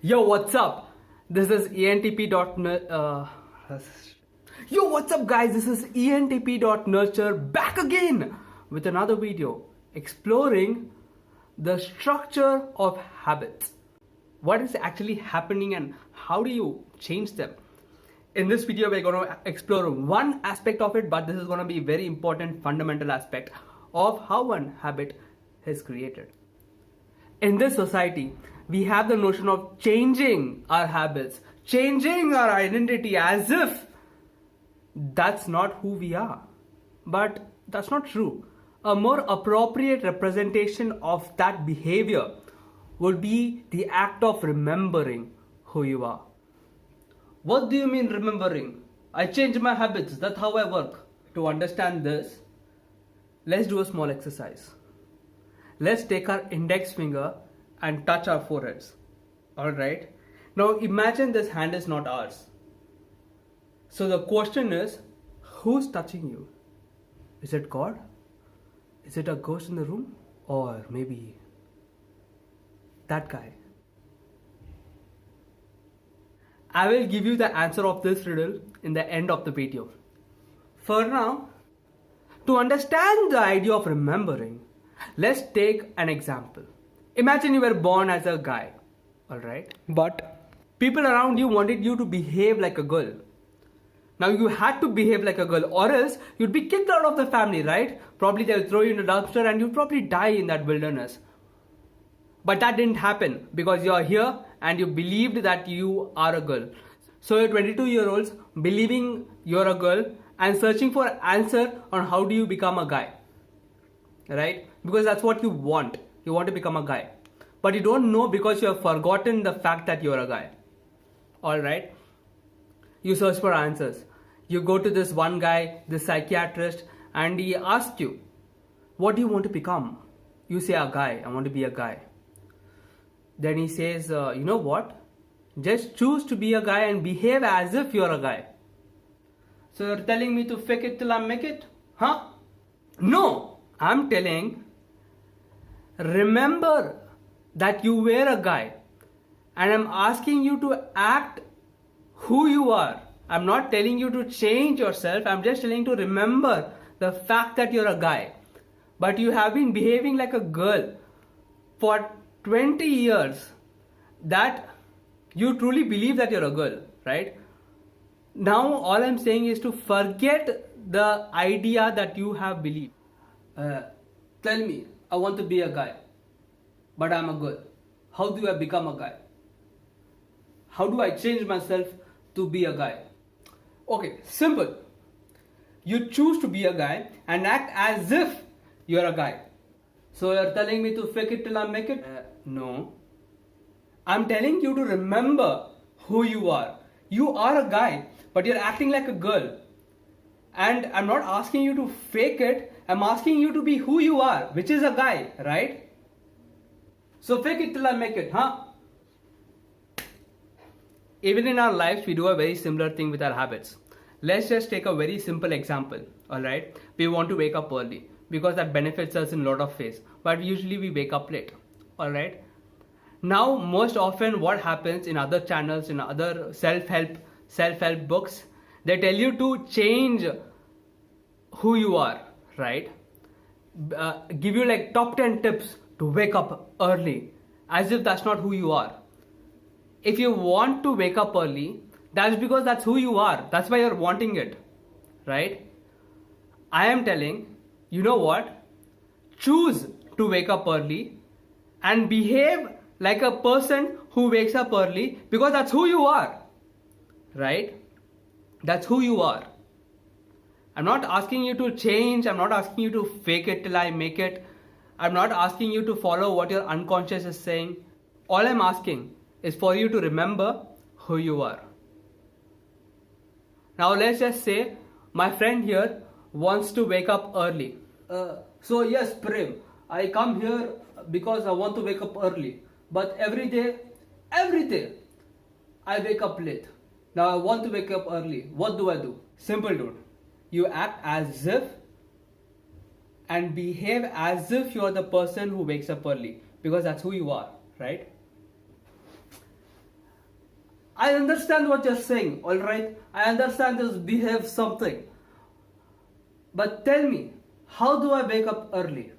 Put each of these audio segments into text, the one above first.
Yo, what's up? This is ENTP. Yo, what's up, guys? This is ENTP.nurture back again with another video exploring the structure of habits. What is actually happening and how do you change them? In this video, we're going to explore one aspect of it, but this is going to be a very important fundamental aspect of how one habit is created. In this society, we have the notion of changing our habits, changing our identity as if that's not who we are. But that's not true. A more appropriate representation of that behavior would be the act of remembering who you are. What do you mean remembering? I change my habits, that's how I work. To understand this, let's do a small exercise. Let's take our index finger and touch our foreheads. Alright? Now imagine this hand is not ours. So the question is, who's touching you? Is it God? Is it a ghost in the room? Or maybe that guy? I will give you the answer of this riddle in the end of the video. For now, to understand the idea of remembering, let's take an example. Imagine you were born as a guy, alright? But people around you wanted you to behave like a girl. Now you had to behave like a girl or else you'd be kicked out of the family, right? Probably they'll throw you in a dumpster and you'll probably die in that wilderness. But that didn't happen because you're here and you believed that you are a girl. So you're 22-year-olds believing you're a girl and searching for an answer on how do you become a guy, right? Because that's what you want. You want to become a guy. But you don't know because you have forgotten the fact that you're a guy. Alright? You search for answers. You go to this one guy, this psychiatrist, and he asks you, what do you want to become? You say, a guy. I want to be a guy. Then he says, you know what? Just choose to be a guy and behave as if you're a guy. So you're telling me to fake it till I make it? Huh? No! I'm telling, remember that you were a guy. And I'm asking you to act who you are. I'm not telling you to change yourself. I'm just telling you to remember the fact that you're a guy. But you have been behaving like a girl for 20 years that you truly believe that you're a girl, right? Now all I'm saying is to forget the idea that you have believed. Tell me, I want to be a guy, but I'm a girl. How do I become a guy? How do I change myself to be a guy? Okay, simple. You choose to be a guy and act as if you're a guy. So you're telling me to fake it till I make it? No. I'm telling you to remember who you are. You are a guy, but you're acting like a girl. And I'm not asking you to fake it. I'm asking you to be who you are, which is a guy, right? So fake it till I make it, huh? Even in our lives, we do a very similar thing with our habits. Let's just take a very simple example, alright? We want to wake up early because that benefits us in a lot of ways. But usually we wake up late, alright? Now, most often what happens in other channels, in other self-help books, they tell you to change who you are, right? Give you like top 10 tips to wake up early, as if that's not who you are. If you want to wake up early, that's because that's who you are. That's why you're wanting it, right? I am telling, you know what? Choose to wake up early and behave like a person who wakes up early because that's who you are, right? That's who you are. I'm not asking you to change. I'm not asking you to fake it till I make it. I'm not asking you to follow what your unconscious is saying. All I'm asking is for you to remember who you are. Now let's just say my friend here wants to wake up early. So yes, Prem, I come here because I want to wake up early. But every day, I wake up late. Now I want to wake up early. What do I do? Simple, dude. You act as if and behave as if you're the person who wakes up early because that's who you are, right? I understand what you're saying, alright? I understand this behave something. But tell me, how do I wake up early?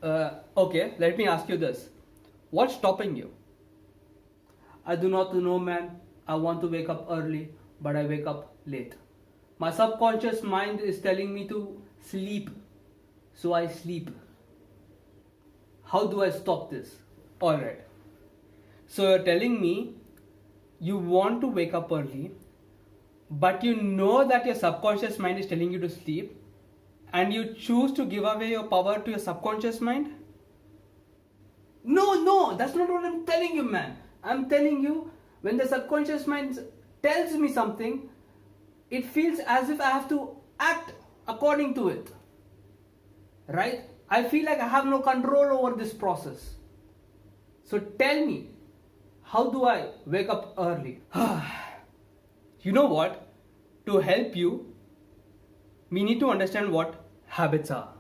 Okay, let me ask you this. What's stopping you? I do not know, man. I want to wake up early, but I wake up late. My subconscious mind is telling me to sleep, so I sleep. How do I stop this? Alright. So you're telling me you want to wake up early, but you know that your subconscious mind is telling you to sleep, and you choose to give away your power to your subconscious mind? No, that's not what I'm telling you, man. I'm telling you, when the subconscious mind tells me something, it feels as if I have to act according to it. Right? I feel like I have no control over this process. So tell me, how do I wake up early? You know what? To help you, we need to understand what habits are.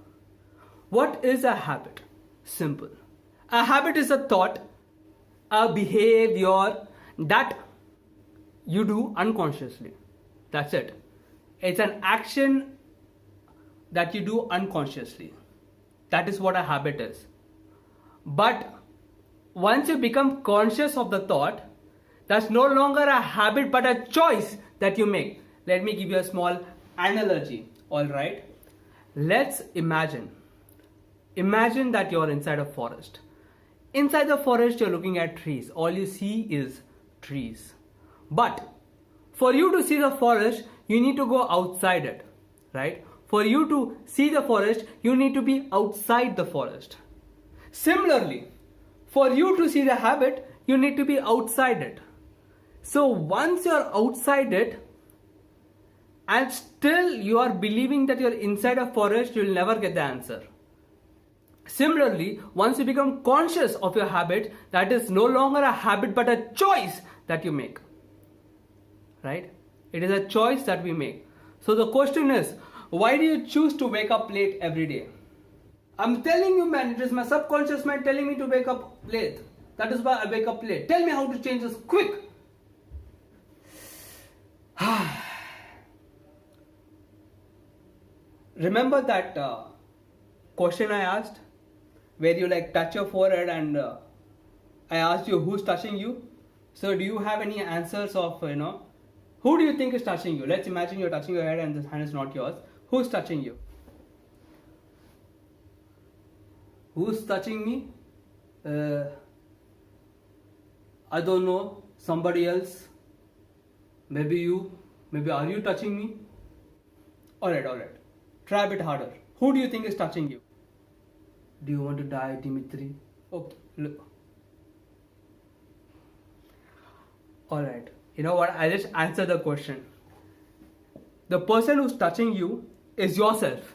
What is a habit? Simple. A habit is a thought, a behavior that you do unconsciously. That's it. It's an action that you do unconsciously. That is what a habit is. But once you become conscious of the thought, that's no longer a habit but a choice that you make. Let me give you a small analogy. Alright? Let's imagine that you're inside a forest. Inside the forest, you're looking at trees. All you see is trees. But for you to see the forest, you need to go outside it. Right? For you to see the forest, you need to be outside the forest. Similarly, for you to see the habit, you need to be outside it. So once you're outside it, and still you are believing that you're inside a forest, you'll never get the answer. Similarly, once you become conscious of your habit, that is no longer a habit but a choice that you make. Right? It is a choice that we make. So the question is, why do you choose to wake up late every day? I'm telling you, man, it is my subconscious mind telling me to wake up late. That is why I wake up late. Tell me how to change this quick. Remember that question I asked? Where you touch your forehead and I asked you who's touching you? So do you have any answers of, who do you think is touching you? Let's imagine you're touching your head and this hand is not yours. Who's touching you? Who's touching me? I don't know. Somebody else. Maybe you. Maybe are you touching me? Alright. Try a bit harder. Who do you think is touching you? Do you want to die, Dimitri? Okay, look. Alright. You know what? I just answered the question. The person who's touching you is yourself.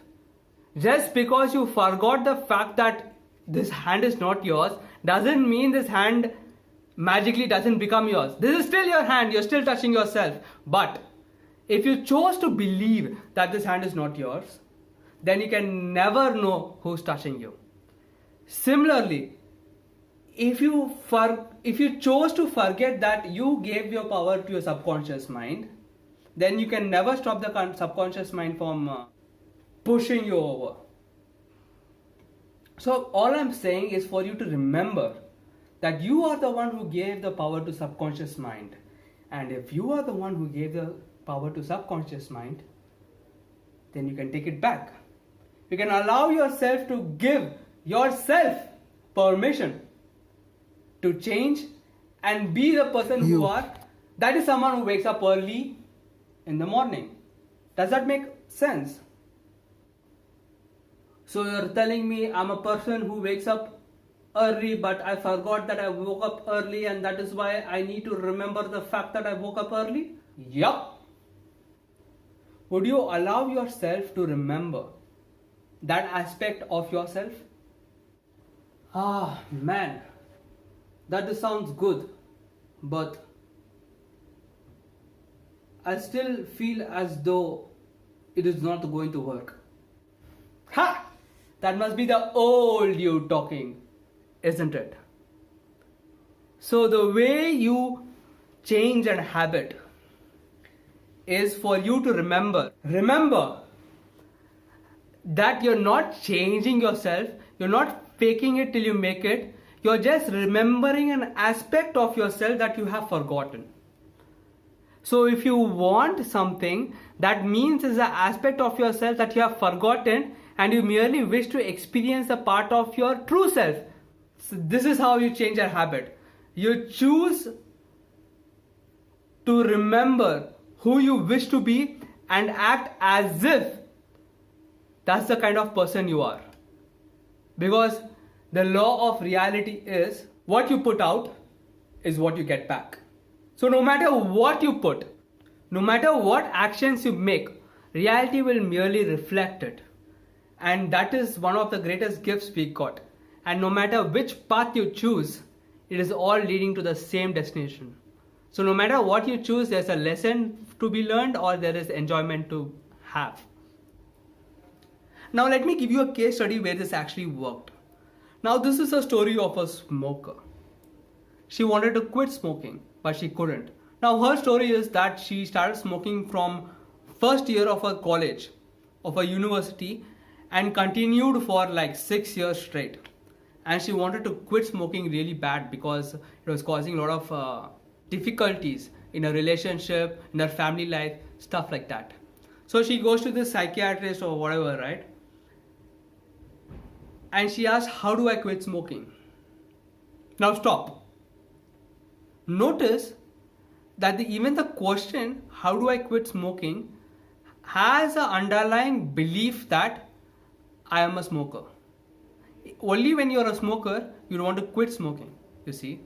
Just because you forgot the fact that this hand is not yours doesn't mean this hand magically doesn't become yours. This is still your hand. You're still touching yourself. But if you chose to believe that this hand is not yours, then you can never know who's touching you. Similarly, if you chose to forget that you gave your power to your subconscious mind, then you can never stop the subconscious mind from pushing you over. So all I'm saying is for you to remember that you are the one who gave the power to subconscious mind. And if you are the one who gave the power to subconscious mind, then you can take it back. You can allow yourself to give yourself permission to change and be the person who are. That is someone who wakes up early in the morning. Does that make sense? So you're telling me I'm a person who wakes up early, but I forgot that I woke up early, and that is why I need to remember the fact that I woke up early? Yup. Would you allow yourself to remember that aspect of yourself? Man, that sounds good, but I still feel as though it is not going to work. Ha! That must be the old you talking, isn't it? So the way you change a habit is for you to remember that you're not changing yourself, you're not faking it till you make it, you're just remembering an aspect of yourself that you have forgotten. So if you want something, that means it's an aspect of yourself that you have forgotten and you merely wish to experience a part of your true self. So this is how you change a habit. You choose to remember who you wish to be and act as if that's the kind of person you are. Because the law of reality is what you put out is what you get back. So no matter what you put, no matter what actions you make, reality will merely reflect it. And that is one of the greatest gifts we got. And no matter which path you choose, it is all leading to the same destination. So no matter what you choose, there's a lesson to be learned or there is enjoyment to have. Now let me give you a case study where this actually worked. Now this is a story of a smoker. She wanted to quit smoking, but she couldn't. Now her story is that she started smoking from first year of her college, of a university, and continued for like 6 years straight. And she wanted to quit smoking really bad because it was causing a lot of difficulties in her relationship, in her family life, stuff like that. So she goes to this psychiatrist or whatever, right? And she asks, how do I quit smoking? Now stop. Notice that even the question, how do I quit smoking, has an underlying belief that I am a smoker. Only when you're a smoker, you want to quit smoking, you see.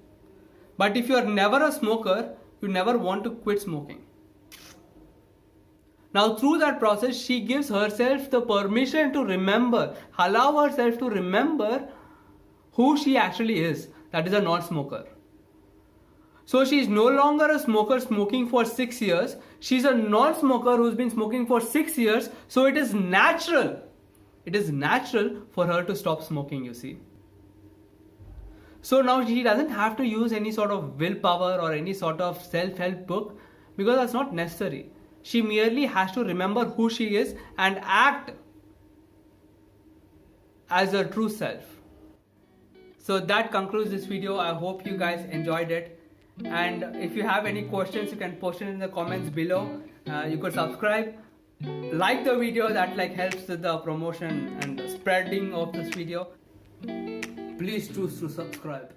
But if you're never a smoker, you never want to quit smoking. Now through that process, she gives herself the permission to remember, allow herself to remember who she actually is, that is a non-smoker. So she's no longer a smoker smoking for 6 years, she's a non-smoker who's been smoking for 6 years, so it is natural. It is natural for her to stop smoking, you see. So now she doesn't have to use any sort of willpower or any sort of self-help book because that's not necessary. She merely has to remember who she is and act as her true self. So that concludes this video. I hope you guys enjoyed it. And if you have any questions, you can post it in the comments below. You could subscribe, like the video, that helps with the promotion and the spreading of this video. Please choose to subscribe.